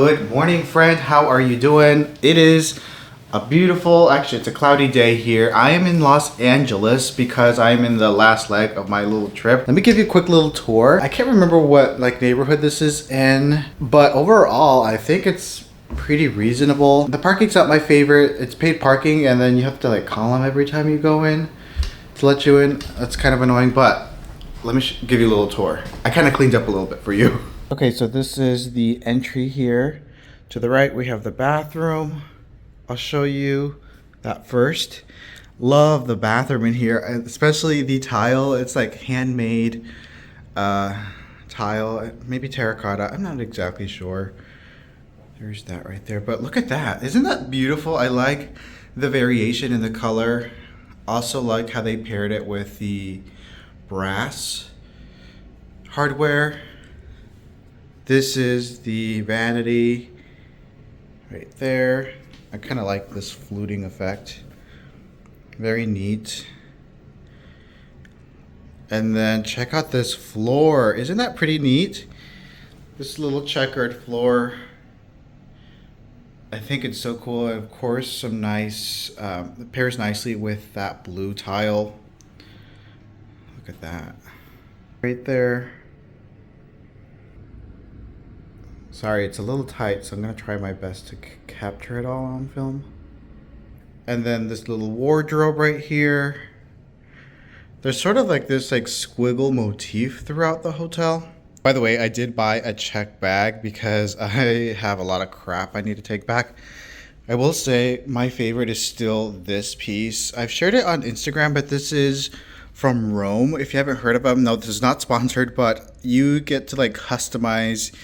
Good morning, friend. How are you doing? It is a beautiful, actually it's a cloudy day here. I am in Los Angeles because I'm in the last leg of my little trip. Let me give you a quick little tour. I can't remember what neighborhood this is in, but overall I think it's pretty reasonable. The parking's not my favorite. It's paid parking and then you have to call them every time you go in to let you in. That's kind of annoying, but let me give you a little tour. I kind of cleaned up a little bit for you. Okay, so this is the entry here. To the right, we have the bathroom. I'll show you that first. Love the bathroom in here, especially the tile. It's like handmade tile, maybe terracotta. I'm not exactly sure. There's that right there, but look at that. Isn't that beautiful? I like the variation in the color. Also like how they paired it with the brass hardware. This is the vanity right there. I kind of like this fluting effect. Very neat. And then check out this floor. Isn't that pretty neat? This little checkered floor. I think it's so cool. And of course, some nice, it pairs nicely with that blue tile. Look at that. Right there. Sorry, it's a little tight, so I'm gonna try my best to capture it all on film. And then this little wardrobe right here. There's sort of like this squiggle motif throughout the hotel. By the way, I did buy a check bag because I have a lot of crap I need to take back. I will say my favorite is still this piece. I've shared it on Instagram, but this is from Rome. If you haven't heard of them, no, this is not sponsored, but you get to customize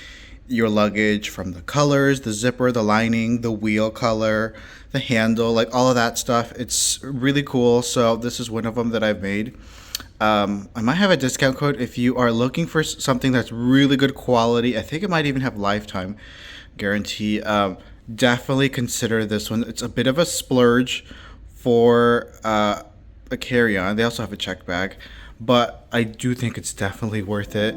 your luggage from the colors, the zipper, the lining, the wheel color, the handle, all of that stuff. It's really cool. So this is one of them that I've made. I might have a discount code if you are looking for something that's really good quality. I think it might even have lifetime guarantee. Definitely consider this one. It's a bit of a splurge for a carry-on. They also have a check bag, but I do think it's definitely worth it.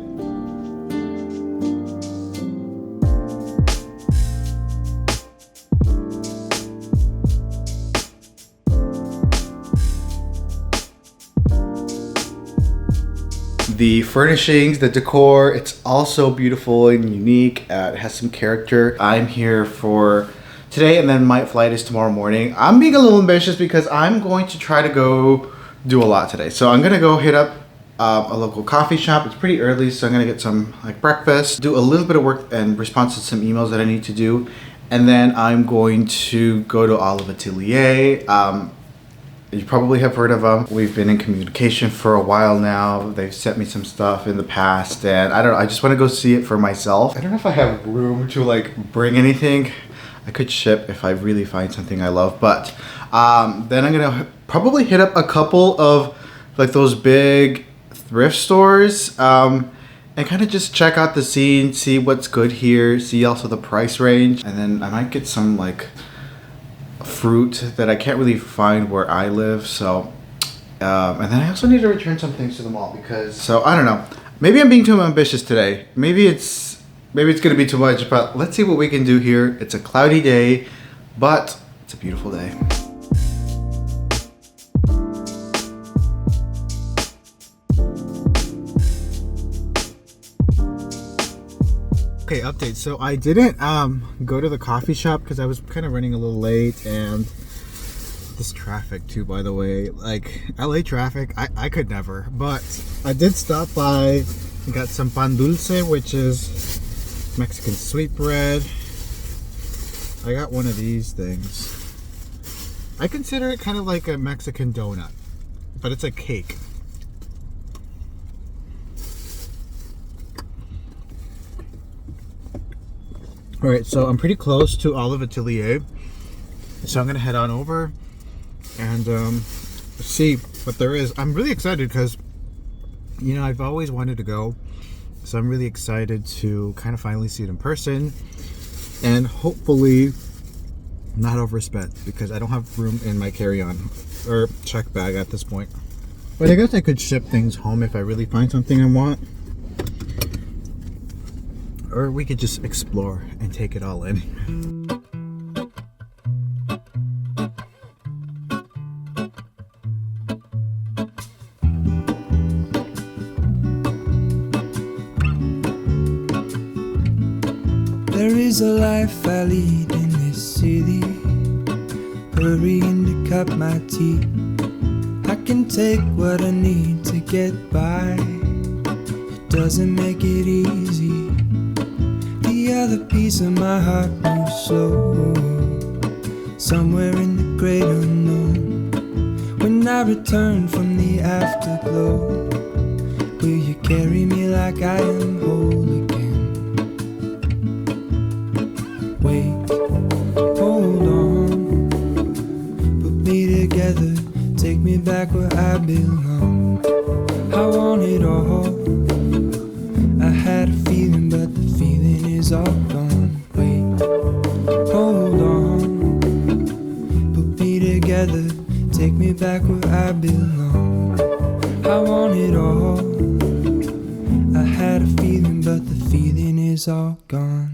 The furnishings, the decor, it's also beautiful and unique. It has some character. I'm here for today and then my flight is tomorrow morning. I'm being a little ambitious because I'm going to try to go do a lot today. So I'm gonna go hit up a local coffee shop. It's pretty early, so I'm gonna get some breakfast, do a little bit of work and response to some emails that I need to do. And then I'm going to go to Olive Atelier. You probably have heard of them. We've been in communication for a while now. They've sent me some stuff in the past and I don't know, I just want to go see it for myself. I don't know if I have room to bring anything. I could ship if I really find something I love, but then I'm gonna probably hit up a couple of those big thrift stores and kind of just check out the scene, see what's good here, see also the price range, and then I might get some fruit that I can't really find where I live. So and then I also need to return some things to the mall because, so I don't know, maybe I'm being too ambitious today. Maybe it's gonna be too much, but let's see what we can do here. It's a cloudy day, but it's a beautiful day. Okay, update. So I didn't go to the coffee shop because I was kind of running a little late, and this traffic too, by the way, LA traffic, I could never, but I did stop by and got some pan dulce, which is Mexican sweetbread. I got one of these things. I consider it kind of like a Mexican donut, but it's a cake. Alright, so I'm pretty close to Olive Atelier, so I'm gonna head on over and see what there is. I'm really excited because, I've always wanted to go, so I'm really excited to kind of finally see it in person and hopefully not overspent because I don't have room in my carry-on or check bag at this point. But I guess I could ship things home if I really find something I want. or we could just explore and take it all in. There is a life I lead in this city, hurrying to cut my teeth. I can take what I need to get by, it doesn't make it easy. The other piece of my heart moves slow, somewhere in the great unknown. When I return from the afterglow, will you carry me like I am whole again? Wait, hold on, put me together, take me back where I belong. I want it all, I had a feeling but the feeling is all gone. Wait, hold on, put me together, take me back where I belong. I want it all, I had a feeling but the feeling is all gone.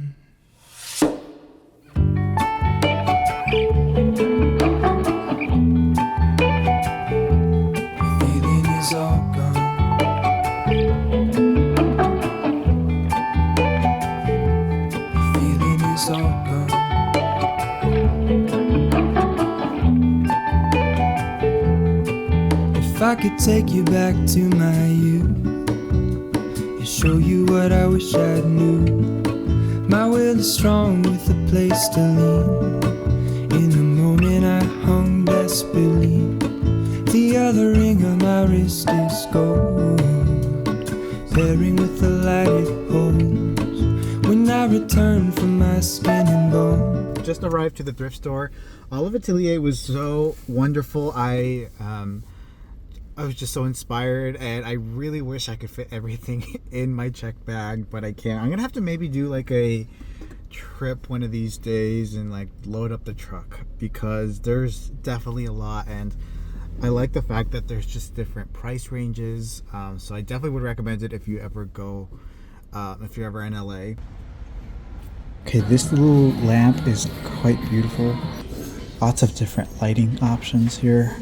If I could take you back to my youth and show you what I wish I knew, my will is strong with a place to lean. In the moment I hung desperately, the other ring on my wrist is gold, pairing with the light it holds. When I return from my skin and bone. Just arrived to the thrift store. Olive Atelier was so wonderful. I was just so inspired, and I really wish I could fit everything in my check bag, but I can't. I'm gonna have to maybe do like a trip one of these days and like load up the truck, because there's definitely a lot, and I like the fact that there's just different price ranges. So I definitely would recommend it if you ever go, if you're ever in LA. Okay, this little lamp is quite beautiful. Lots of different lighting options here.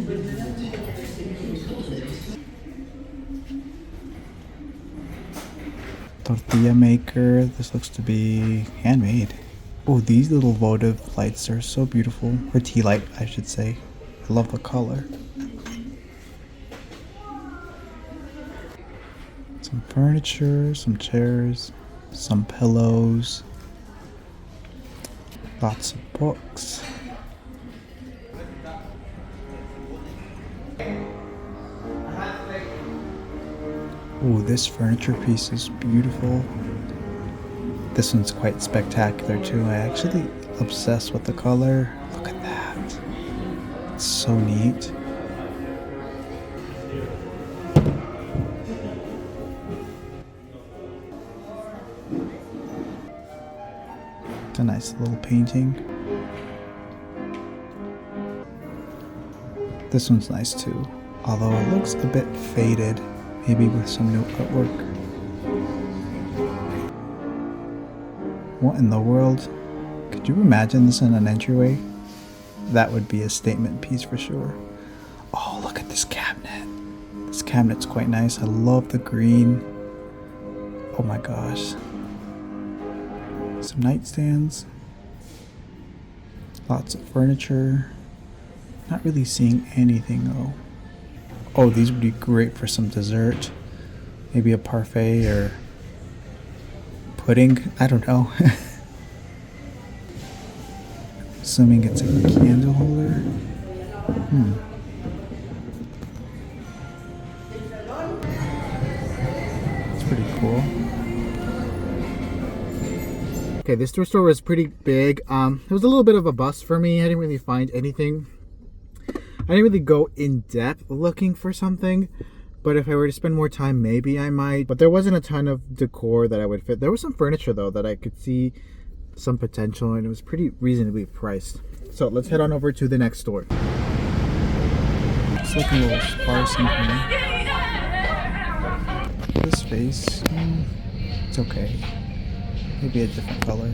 Tortilla maker. This looks to be handmade. Oh, these little votive lights are so beautiful. Or tea light, I should say. I love the color. Some furniture, some chairs, some pillows. Lots of books. Ooh, this furniture piece is beautiful. This one's quite spectacular too. I actually obsessed with the color. Look at that. It's so neat. It's a nice little painting. This one's nice too, although it looks a bit faded. Maybe with some new artwork. What in the world? Could you imagine this in an entryway? That would be a statement piece for sure. Oh, look at this cabinet. This cabinet's quite nice. I love the green. Oh my gosh. Some nightstands. Lots of furniture. Not really seeing anything though. Oh, these would be great for some dessert. Maybe a parfait or pudding. I don't know. Assuming it's a candle holder. It's pretty cool. Okay, this thrift store was pretty big. It was a little bit of a bust for me. I didn't really find anything. I didn't really go in depth looking for something, but if I were to spend more time, maybe I might. But there wasn't a ton of decor that I would fit. There was some furniture though that I could see some potential, and it was pretty reasonably priced. So let's head on over to the next store. It's looking a little sparse in here. This face, it's okay. Maybe a different color.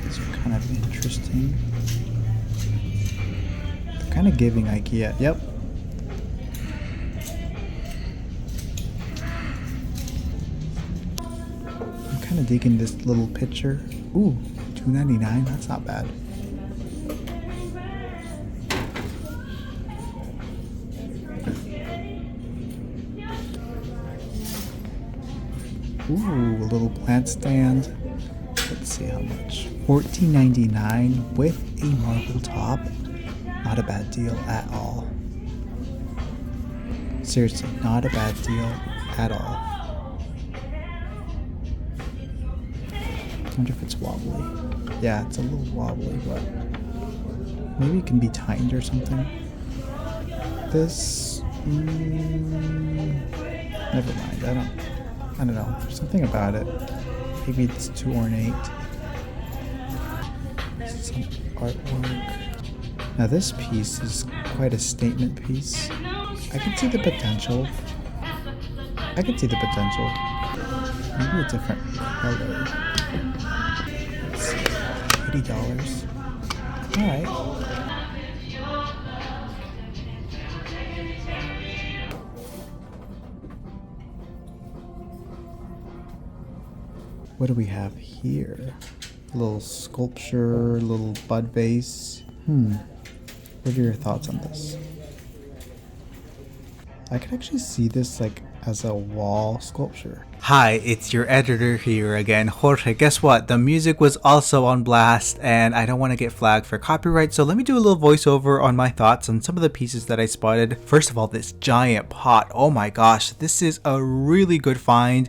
These are kind of interesting. They're kind of giving IKEA. Yep. I'm kind of digging this little picture. Ooh, $2.99. That's not bad. Ooh, a little plant stand. Let's see how much. $14.99 with a marble top. Not a bad deal at all. Seriously, not a bad deal at all. I wonder if it's wobbly. Yeah, it's a little wobbly, but maybe it can be tightened or something. This, never mind. I don't know. There's something about it. Maybe it's too ornate. Some artwork. Now this piece is quite a statement piece. I can see the potential. Maybe a different color. Let's see. $80. Alright. What do we have here? A little sculpture, little bud vase. What are your thoughts on this? I could actually see this like as a wall sculpture. Hi, it's your editor here again, Jorge. Guess what? The music was also on blast and I don't want to get flagged for copyright, so let me do a little voiceover on my thoughts on some of the pieces that I spotted. First of all, this giant pot. Oh my gosh, this is a really good find.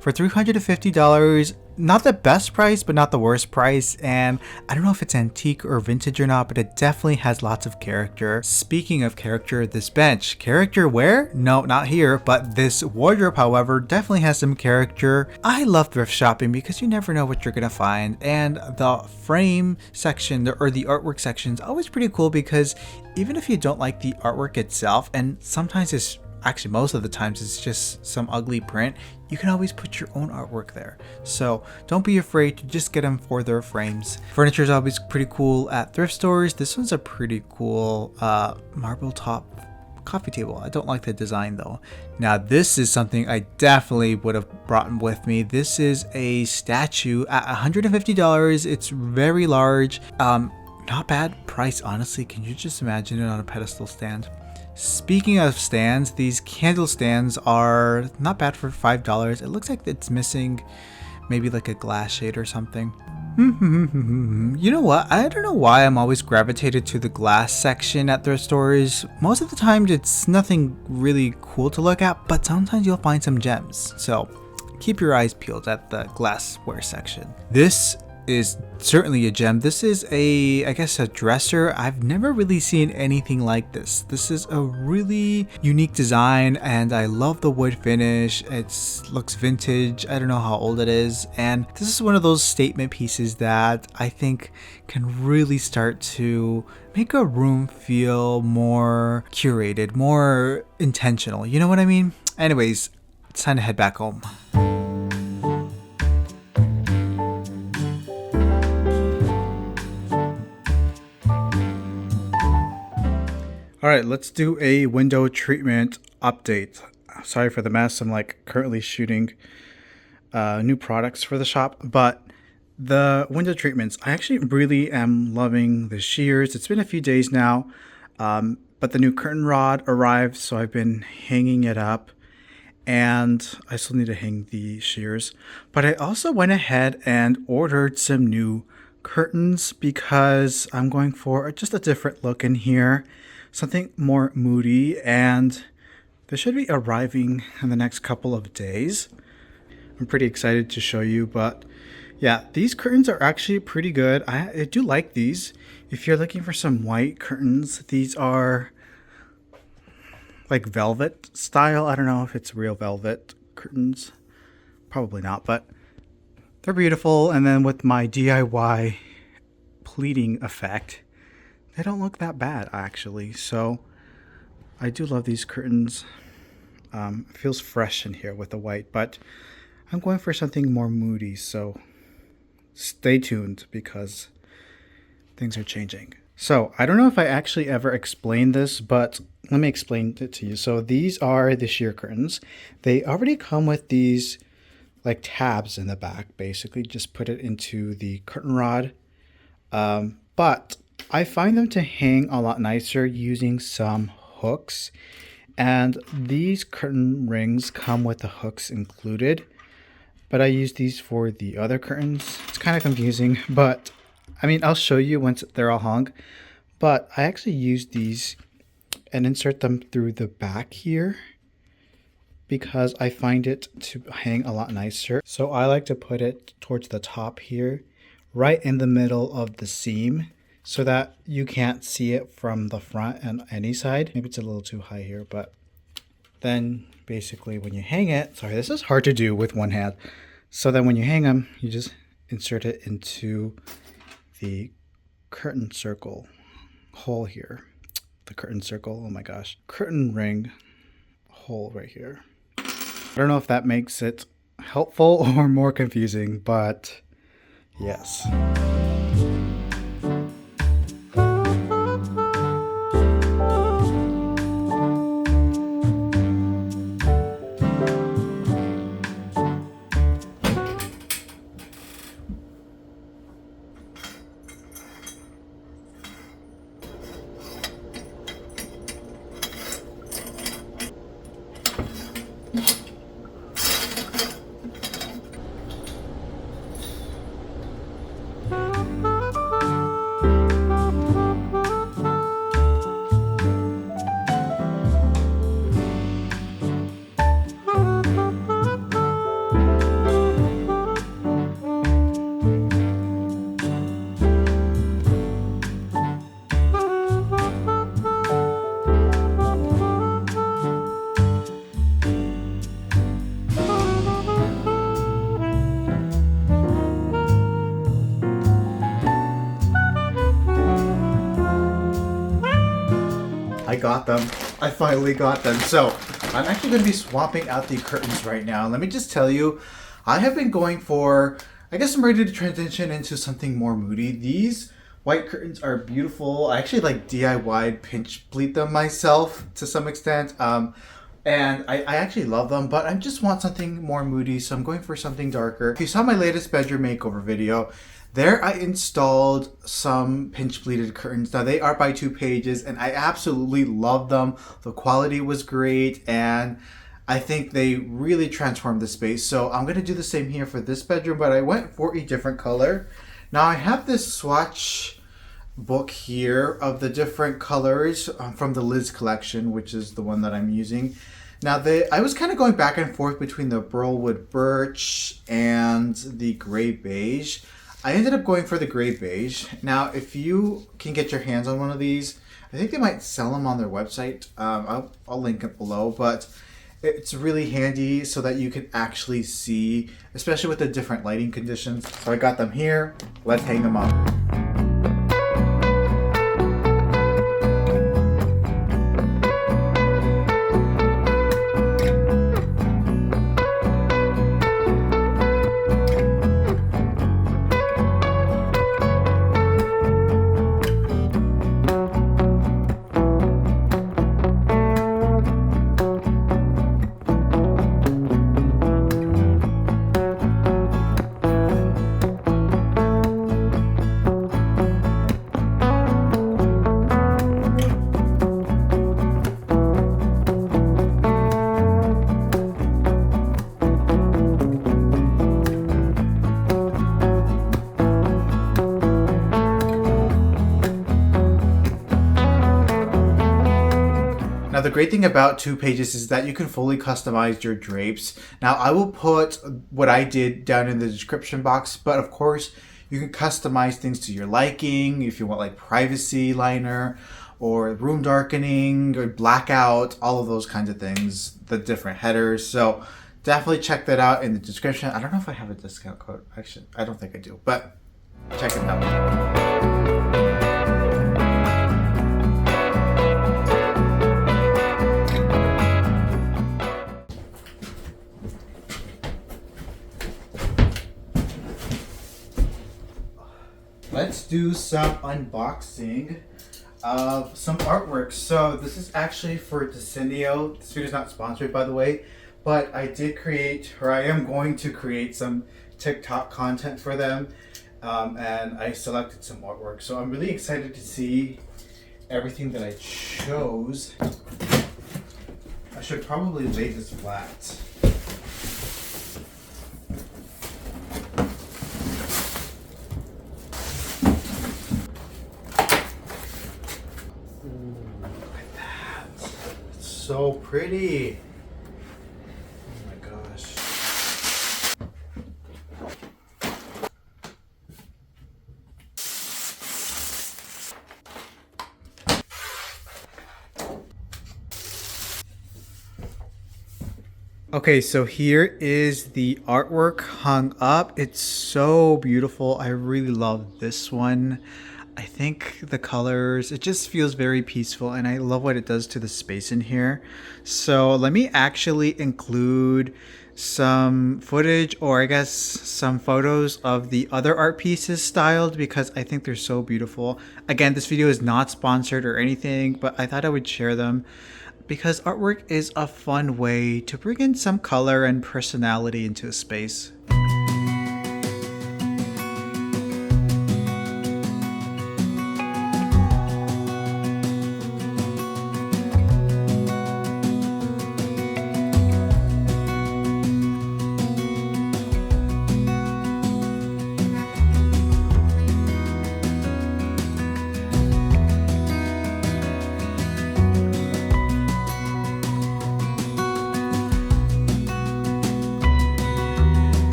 For $350, not the best price, but not the worst price. And I don't know if it's antique or vintage or not, but it definitely has lots of character. Speaking of character, this bench. Character where? No, not here, but this wardrobe, however, definitely has some character. I love thrift shopping because you never know what you're gonna find. And the frame section, or the artwork section, is always pretty cool because even if you don't like the artwork itself, and sometimes it's actually most of the times it's just some ugly print, you can always put your own artwork there. So don't be afraid to just get them for their frames. Furniture is always pretty cool at thrift stores. This one's a pretty cool marble top coffee table. I don't like the design though. Now this is something I definitely would have brought with me. This is a statue at $150. It's very large. Not bad price, honestly. Can you just imagine it on a pedestal stand? Speaking of stands, these candle stands are not bad for $5. It looks like it's missing maybe like a glass shade or something. You know what? I don't know why I'm always gravitated to the glass section at thrift stores. Most of the time it's nothing really cool to look at, but sometimes you'll find some gems. So keep your eyes peeled at the glassware section. This is certainly a gem. This is I guess a dresser. I've never really seen anything like this. This is a really unique design and I love the wood finish. It looks vintage. I don't know how old it is, and this is one of those statement pieces that I think can really start to make a room feel more curated, more intentional. You know what I mean? Anyways, it's time to head back home. All right, let's do a window treatment update. Sorry for the mess. I'm like currently shooting new products for the shop, but the window treatments, I actually really am loving the shears. It's been a few days now, but the new curtain rod arrived, so I've been hanging it up, and I still need to hang the shears. But I also went ahead and ordered some new curtains because I'm going for just a different look in here. Something more moody, and they should be arriving in the next couple of days. I'm pretty excited to show you, but yeah, these curtains are actually pretty good. I do like these. If you're looking for some white curtains, these are like velvet style. I don't know if it's real velvet curtains. Probably not, but they're beautiful. And then with my DIY pleating effect, they don't look that bad actually. So I do love these curtains. It feels fresh in here with the white, but I'm going for something more moody, so stay tuned because things are changing. So I don't know if I actually ever explained this, but let me explain it to you. So these are the sheer curtains. They already come with these like tabs in the back. Basically just put it into the curtain rod. But I find them to hang a lot nicer using some hooks. And these curtain rings come with the hooks included. But I use these for the other curtains. It's kind of confusing, but I mean, I'll show you once they're all hung. But I actually use these and insert them through the back here because I find it to hang a lot nicer. So I like to put it towards the top here, right in the middle of the seam, so that you can't see it from the front and any side. Maybe it's a little too high here, but then basically when you hang it, sorry, this is hard to do with one hand. So then when you hang them, you just insert it into the curtain circle hole here. The curtain circle, oh my gosh. Curtain ring hole right here. I don't know if that makes it helpful or more confusing, but yes. I got them. I finally got them. So I'm actually going to be swapping out the curtains right now. Let me just tell you, I have been going for, I guess I'm ready to transition into something more moody. These white curtains are beautiful. I actually like DIY'd pinch pleat them myself to some extent. And I actually love them, but I just want something more moody, so I'm going for something darker. If you saw my latest bedroom makeover video, there I installed some pinch pleated curtains. Now they are by 2 pages and I absolutely love them. The quality was great and I think they really transformed the space. So I'm gonna do the same here for this bedroom, but I went for a different color. Now I have this swatch book here of the different colors from the Liz collection, which is the one that I'm using. Now I was kind of going back and forth between the Burlwood Birch and the Gray Beige. I ended up going for the Gray Beige. Now, if you can get your hands on one of these, I think they might sell them on their website. I'll link it below, but it's really handy so that you can actually see, especially with the different lighting conditions. So I got them here. Let's hang them up. Now the great thing about 2 pages is that you can fully customize your drapes. Now I will put what I did down in the description box, but of course you can customize things to your liking. If you want like privacy liner or room darkening or blackout, all of those kinds of things, the different headers. So definitely check that out in the description. I don't know if I have a discount code. Actually, I don't think I do, but check it out. let's do some unboxing of some artwork. So this is actually for Desenio. This video is not sponsored, by the way, but I did create, or I am going to create, some TikTok content for them, and I selected some artwork. So I'm really excited to see everything that I chose. I should probably lay this flat. So pretty. Oh my gosh. Okay, so here is the artwork hung up. It's so beautiful. I really love this one. I think the colors, it just feels very peaceful, and I love what it does to the space in here. So let me actually include some footage, or I guess some photos of the other art pieces styled, because I think they're so beautiful. Again, this video is not sponsored or anything, but I thought I would share them because artwork is a fun way to bring in some color and personality into a space.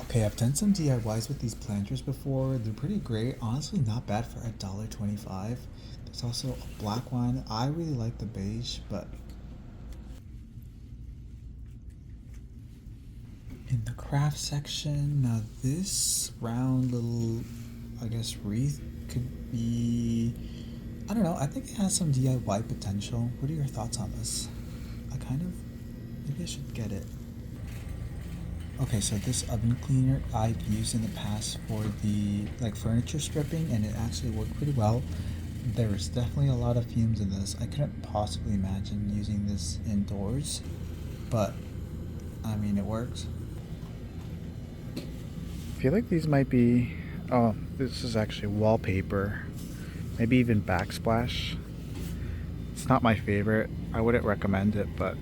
Okay, I've done some DIYs with these planters before. They're pretty great. Honestly, not bad for $1.25. There's also a black one. I really like the beige, but in the craft section, now this round little, I guess, wreath could be, I don't know, I think it has some DIY potential. What are your thoughts on this? Maybe I should get it. Okay, so this oven cleaner I've used in the past for the furniture stripping, and it actually worked pretty well. There's definitely a lot of fumes in this. I couldn't possibly imagine using this indoors, but I mean, it works. I feel like these might be, oh, this is actually wallpaper, maybe even backsplash. It's not my favorite. I wouldn't recommend it, but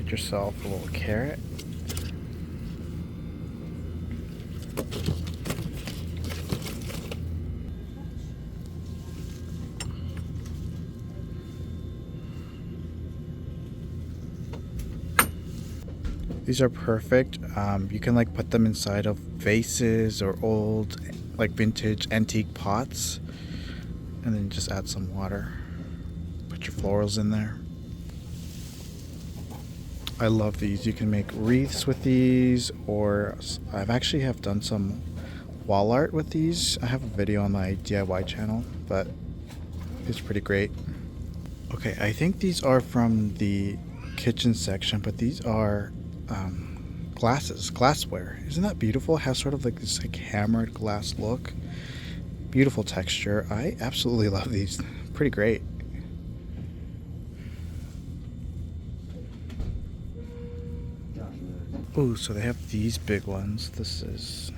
yourself a little carrot. These are perfect. You can put them inside of vases or old vintage antique pots, and then just add some water. Put your florals in there. I love these. You can make wreaths with these, or I've actually done some wall art with these. I have a video on my DIY channel, but it's pretty great. Okay, I think these are from the kitchen section, but these are glassware. Isn't that beautiful? It has sort of this hammered glass look. Beautiful texture. I absolutely love these. Pretty great. Oh, so they have these big ones. This is...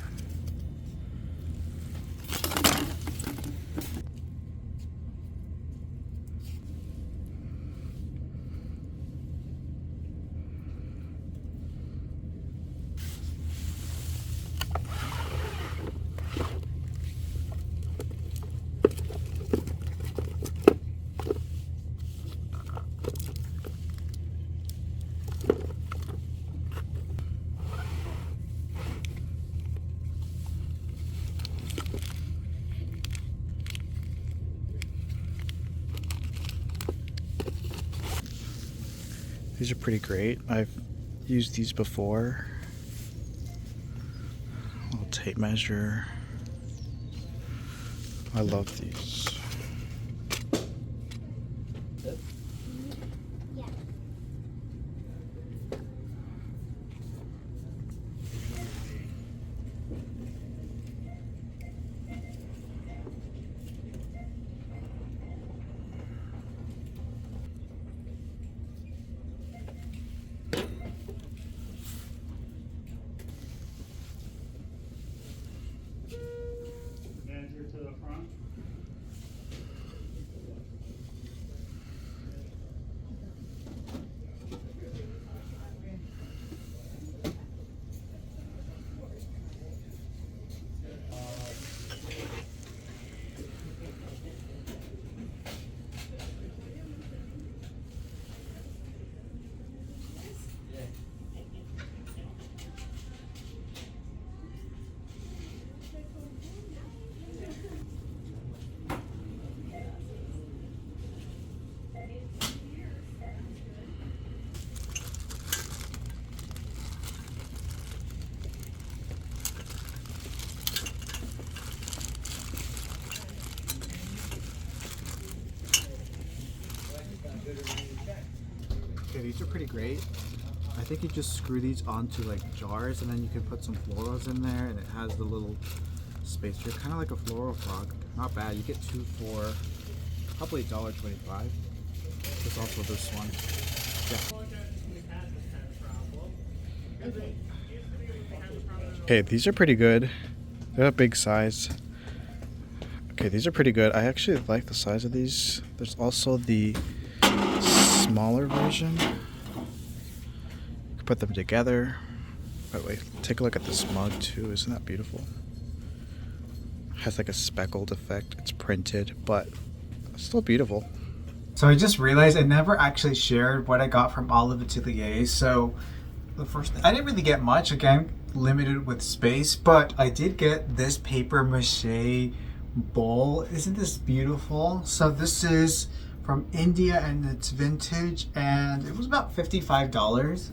These are pretty great. I've used these before. Little tape measure. I love these. To the front. Okay, these are pretty great. I think you just screw these onto like jars and then you can put some florals in there, and it has the little spacer, kind of like a floral frog. Not bad. You get two for probably $1.25. There's also this one. Yeah. Okay, these are pretty good. They're a big size. Okay, these are pretty good. I actually like the size of these. There's also the smaller version. You can put them together. By the way, take a look at this mug too. Isn't that beautiful? Has like a speckled effect. It's printed, but still beautiful. So I just realized I never actually shared what I got from Olive Atelier. So the first thing, I didn't really get much. Again, limited with space, but I did get this paper mache bowl. Isn't this beautiful? So this is from India and it's vintage, and it was about $55.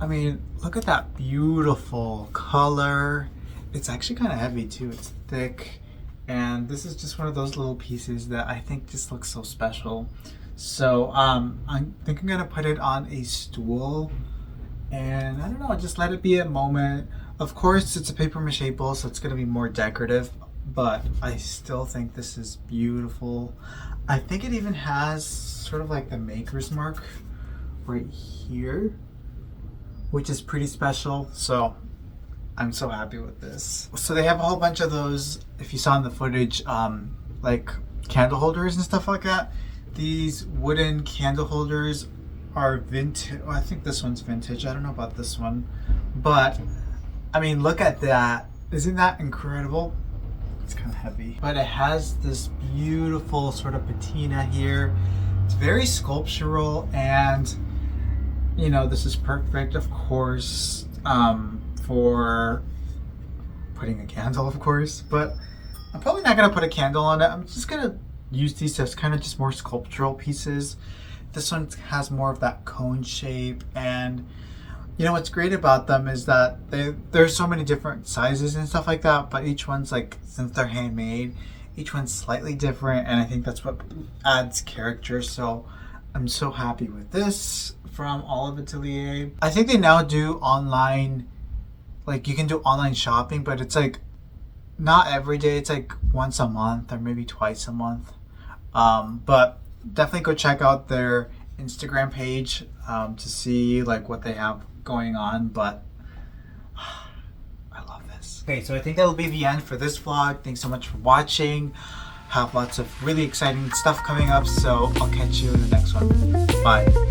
I mean, look at that beautiful color. It's actually kind of heavy too. It's thick, and this is just one of those little pieces that I think just looks so special. So I think I'm gonna put it on a stool, and I don't know, just let it be a moment. Of course, it's a paper mache bowl, so it's gonna be more decorative, but I still think this is beautiful. I think it even has sort of like the maker's mark right here, which is pretty special. So I'm so happy with this. So they have a whole bunch of those, if you saw in the footage, like candle holders and stuff like that. These wooden candle holders are vintage. Well, I think this one's vintage. I don't know about this one, but I mean, look at that. Isn't that incredible? It's kind of heavy, but it has this beautiful sort of patina here. It's very sculptural, and you know, this is perfect, of course, for putting a candle, of course, but I'm probably not gonna put a candle on it. I'm just gonna use these as kind of just more sculptural pieces. This one has more of that cone shape, and you know what's great about them is that there's so many different sizes and stuff like that, but each one's like, since they're handmade, each one's slightly different, and I think that's what adds character. So I'm so happy with this from Olive Atelier. I think they now do online, like you can do online shopping, but it's like not every day. It's like once a month or maybe twice a month. But definitely go check out their Instagram page to see like what they have going on. But I love this. Okay, so I think that'll be the end for this vlog. Thanks so much for watching. Have lots of really exciting stuff coming up, so I'll catch you in the next one. Bye.